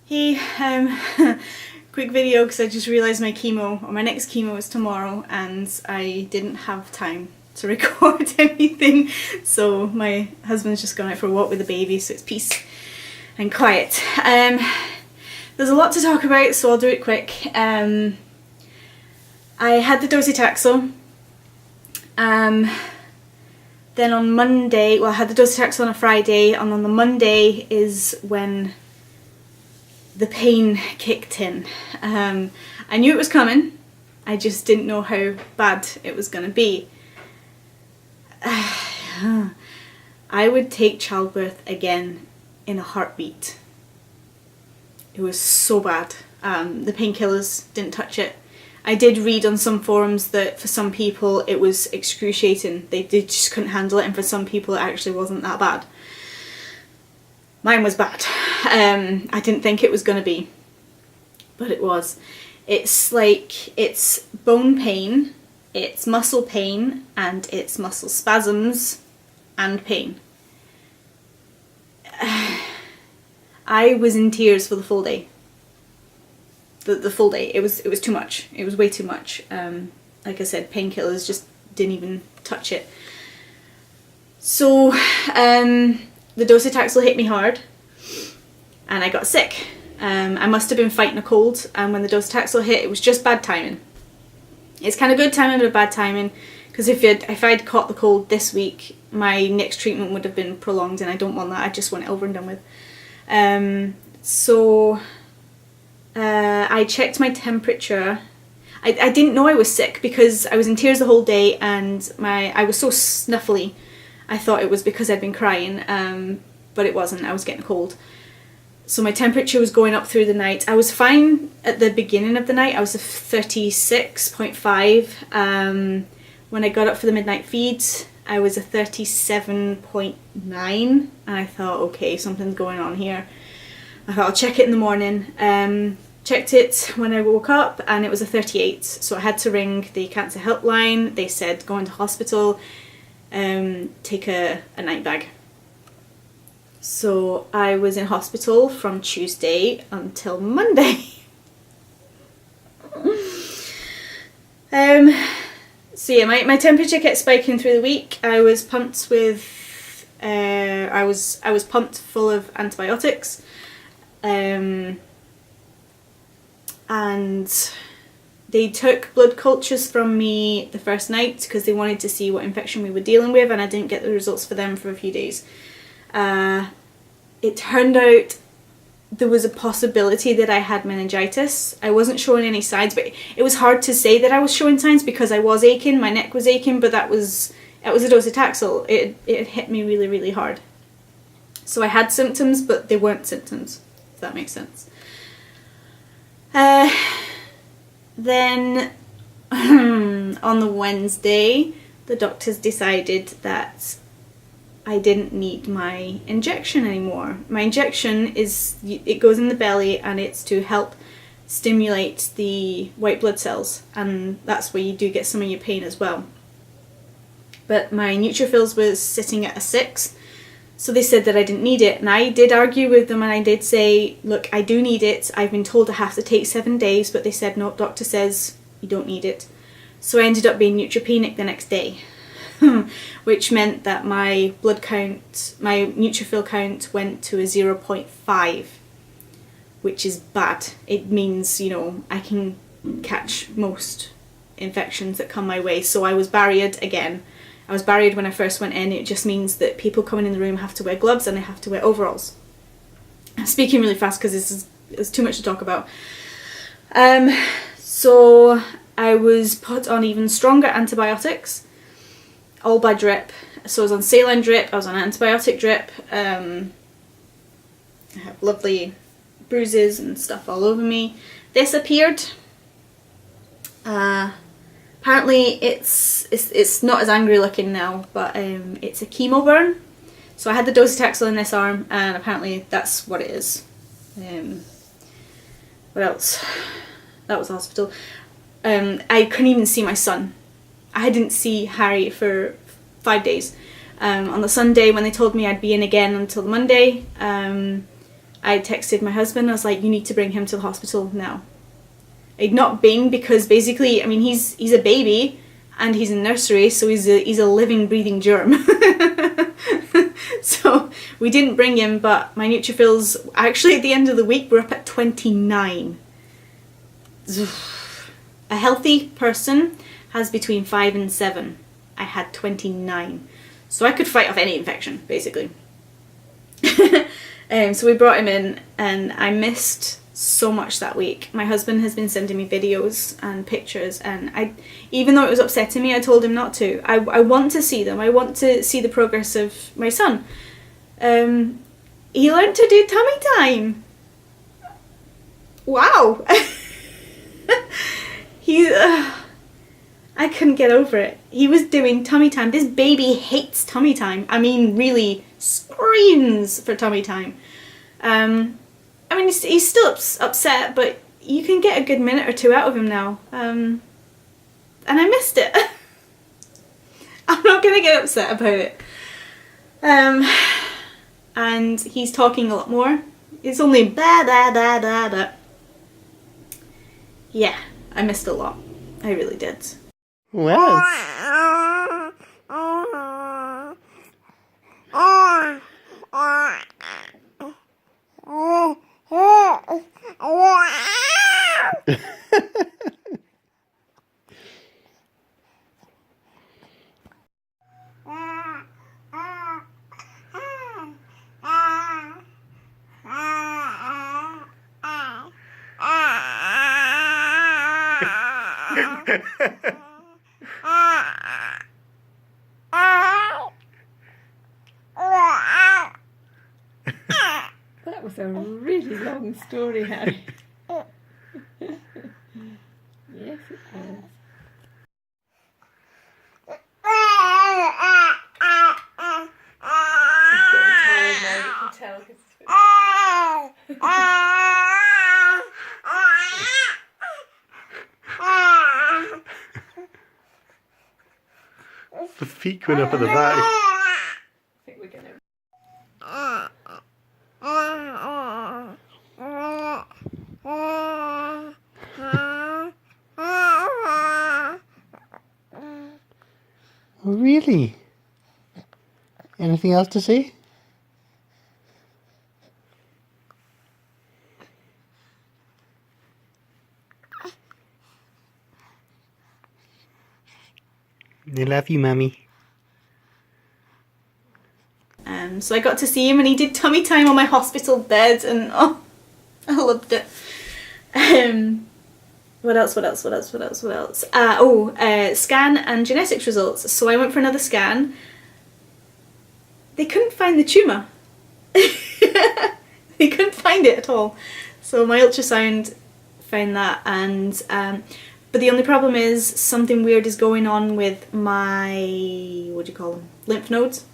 Hey, quick video because I just realised my chemo, or my next chemo is tomorrow, and I didn't have time to record anything, so my husband's just gone out for a walk with the baby, so it's peace and quiet. There's a lot to talk about, so I'll do it quick. I had the docetaxel. Then on Monday, well, I had the docetaxel on a Friday, and on the Monday is when the pain kicked in. I knew it was coming, I just didn't know how bad it was going to be. I would take childbirth again in a heartbeat. It was so bad. The painkillers didn't touch it. I did read on some forums that for some people it was excruciating. They just couldn't handle it, and for some people it actually wasn't that bad. Mine was bad. I didn't think it was going to be, but it was. It's like, it's bone pain, it's muscle pain, and it's muscle spasms and pain. I was in tears for the full day. The full day. It was too much. It was way too much. Like I said, painkillers just didn't even touch it. So the docetaxel hit me hard, and I got sick. I must have been fighting a cold, and when the docetaxel hit, it was just bad timing. It's kind of good timing but bad timing, because if I'd caught the cold this week, my next treatment would have been prolonged, and I don't want that. I just want it over and done with. I checked my temperature. I didn't know I was sick because I was in tears the whole day, and I was so snuffly. I thought it was because I'd been crying, but it wasn't. I was getting a cold. So my temperature was going up through the night. I was fine at the beginning of the night. I was a 36.5. When I got up for the midnight feeds, I was a 37.9, and I thought, okay, something's going on here. I thought I'll check it in the morning. Checked it when I woke up, and it was a 38. So I had to ring the cancer helpline. They said go into hospital, take a night bag. So I was in hospital from Tuesday until Monday. So yeah, my temperature kept spiking through the week. I was pumped with, I was pumped full of antibiotics, and they took blood cultures from me the first night because they wanted to see what infection we were dealing with, and I didn't get the results for them for a few days. It turned out there was a possibility that I had meningitis. I wasn't showing any signs, but it was hard to say that I was showing signs because I was aching, my neck was aching, but that was a docetaxel. It hit me really, really hard. So I had symptoms, but they weren't symptoms, if that makes sense. Then on the Wednesday, the doctors decided that I didn't need my injection anymore. My injection it goes in the belly, and it's to help stimulate the white blood cells, and that's where you do get some of your pain as well. But my neutrophils was sitting at a 6, so they said that I didn't need it, and I did argue with them, and I did say, look, I do need it. I've been told I have to take 7 days, but they said, no, doctor says you don't need it. So I ended up being neutropenic the next day. Which meant that my blood count, my neutrophil count went to a 0.5, which is bad. It means, you know, I can catch most infections that come my way. So I was barriered again. I was barriered when I first went in. It just means that people coming in the room have to wear gloves and they have to wear overalls. I'm speaking really fast because it's too much to talk about. So I was put on even stronger antibiotics, all by drip. So I was on saline drip, I was on antibiotic drip. I have lovely bruises and stuff all over me. This appeared. Apparently it's not as angry looking now, but it's a chemo burn. So I had the docetaxel in this arm, and apparently that's what it is. What else? That was the hospital. I couldn't even see my son. I didn't see Harry for 5 days. On the Sunday, when they told me I'd be in again until the Monday, I texted my husband. I was like, you need to bring him to the hospital now. I'd not been because basically, I mean, he's a baby and he's in nursery, so he's a living, breathing germ. So we didn't bring him, but my neutrophils actually at the end of the week were up at 29. A healthy person has between 5 and 7. I had 29. So I could fight off any infection, basically. So we brought him in, and I missed so much that week. My husband has been sending me videos and pictures, and even though it was upsetting me, I told him not to. I want to see them. I want to see the progress of my son. He learned to do tummy time. Wow. I couldn't get over it. He was doing tummy time. This baby hates tummy time. I mean, really screams for tummy time. I mean, he's still upset, but you can get a good minute or two out of him now. And I missed it. I'm not going to get upset about it. And he's talking a lot more. It's only blah, blah, blah, blah, blah. Yeah, I missed a lot. I really did. Well. That was a really long story, Harry. Yes, it was. He's getting tired now, you can tell. The feet going up at the back. I think we're gonna. Oh, really? Anything else to say? I love you, Mummy. So I got to see him, and he did tummy time on my hospital bed, and oh, I loved it. What else? Scan and genetics results. So I went for another scan. They couldn't find the tumour. They couldn't find it at all. So my ultrasound found that, and but the only problem is something weird is going on with my, what do you call them, lymph nodes.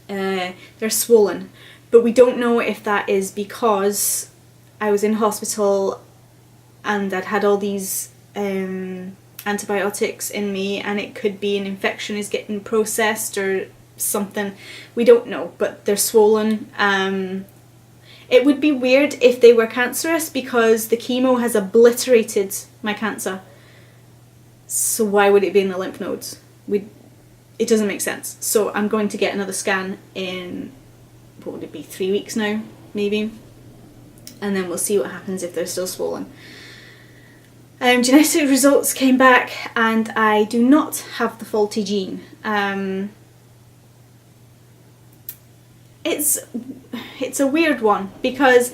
They're swollen, but we don't know if that is because I was in hospital and I'd had all these antibiotics in me, and it could be an infection is getting processed or something. We don't know, but they're swollen. It would be weird if they were cancerous because the chemo has obliterated my cancer. So why would it be in the lymph nodes? It doesn't make sense. So I'm going to get another scan in, what would it be, 3 weeks now, maybe? And then we'll see what happens if they're still swollen. Genetic results came back, and I do not have the faulty gene. It's a weird one because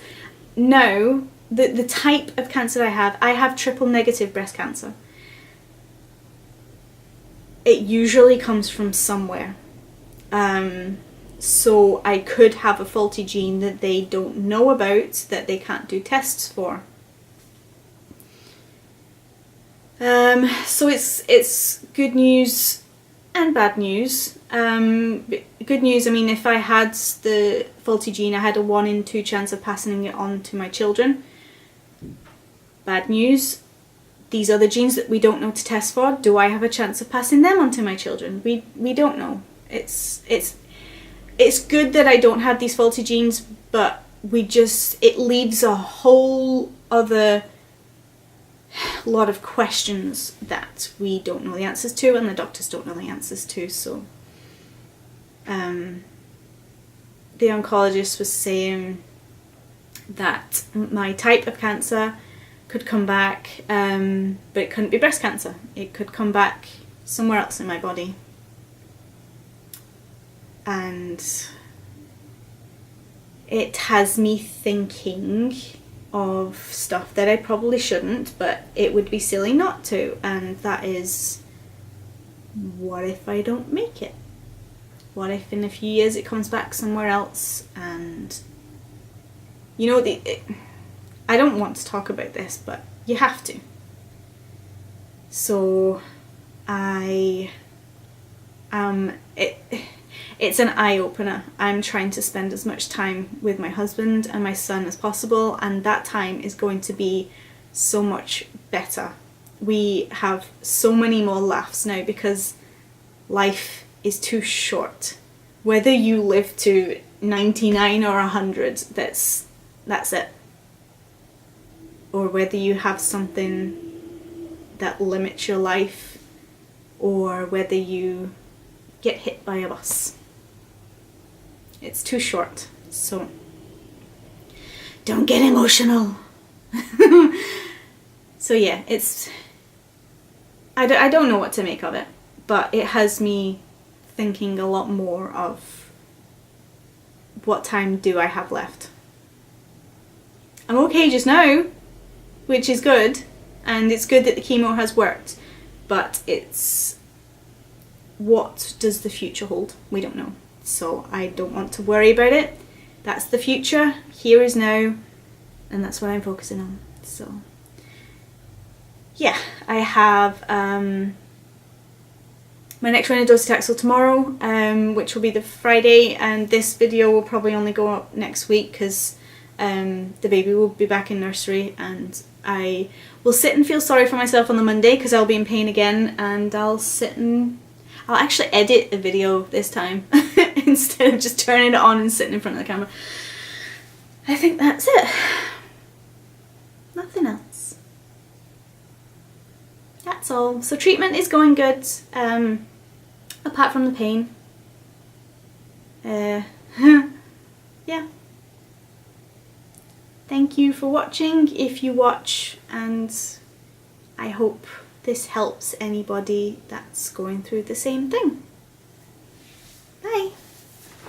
now the type of cancer I have triple negative breast cancer. It usually comes from somewhere. So I could have a faulty gene that they don't know about, that they can't do tests for. So it's good news and bad news. Good news, I mean, if I had the faulty gene, I had a 1 in 2 chance of passing it on to my children. Bad news, these other genes that we don't know to test for, do I have a chance of passing them on to my children? We don't know. It's good that I don't have these faulty genes, but it leaves a whole other lot of questions that we don't know the answers to, and the doctors don't know the answers to. So the oncologist was saying that my type of cancer could come back, but it couldn't be breast cancer. It could come back somewhere else in my body. And it has me thinking of stuff that I probably shouldn't, but it would be silly not to, and that is, what if I don't make it? What if in a few years it comes back somewhere else? And you know, I don't want to talk about this, but you have to. So it's an eye-opener. I'm trying to spend as much time with my husband and my son as possible, and that time is going to be so much better. We have so many more laughs now because life is too short. Whether you live to 99 or 100, that's it. Or whether you have something that limits your life, or whether you get hit by a bus. It's too short, so don't get emotional. So yeah, I don't know what to make of it, but it has me thinking a lot more of what time do I have left. I'm okay just now, which is good, and it's good that the chemo has worked, but it's, what does the future hold? We don't know. So I don't want to worry about it. That's the future. Here is now. And that's what I'm focusing on. So yeah, I have my next round of docetaxel tomorrow, which will be the Friday, and this video will probably only go up next week because the baby will be back in nursery, and I will sit and feel sorry for myself on the Monday because I'll be in pain again, and I'll actually edit the video this time instead of just turning it on and sitting in front of the camera. I think that's it. Nothing else. That's all. So treatment is going good, apart from the pain. Yeah. Thank you for watching, if you watch, and I hope this helps anybody that's going through the same thing.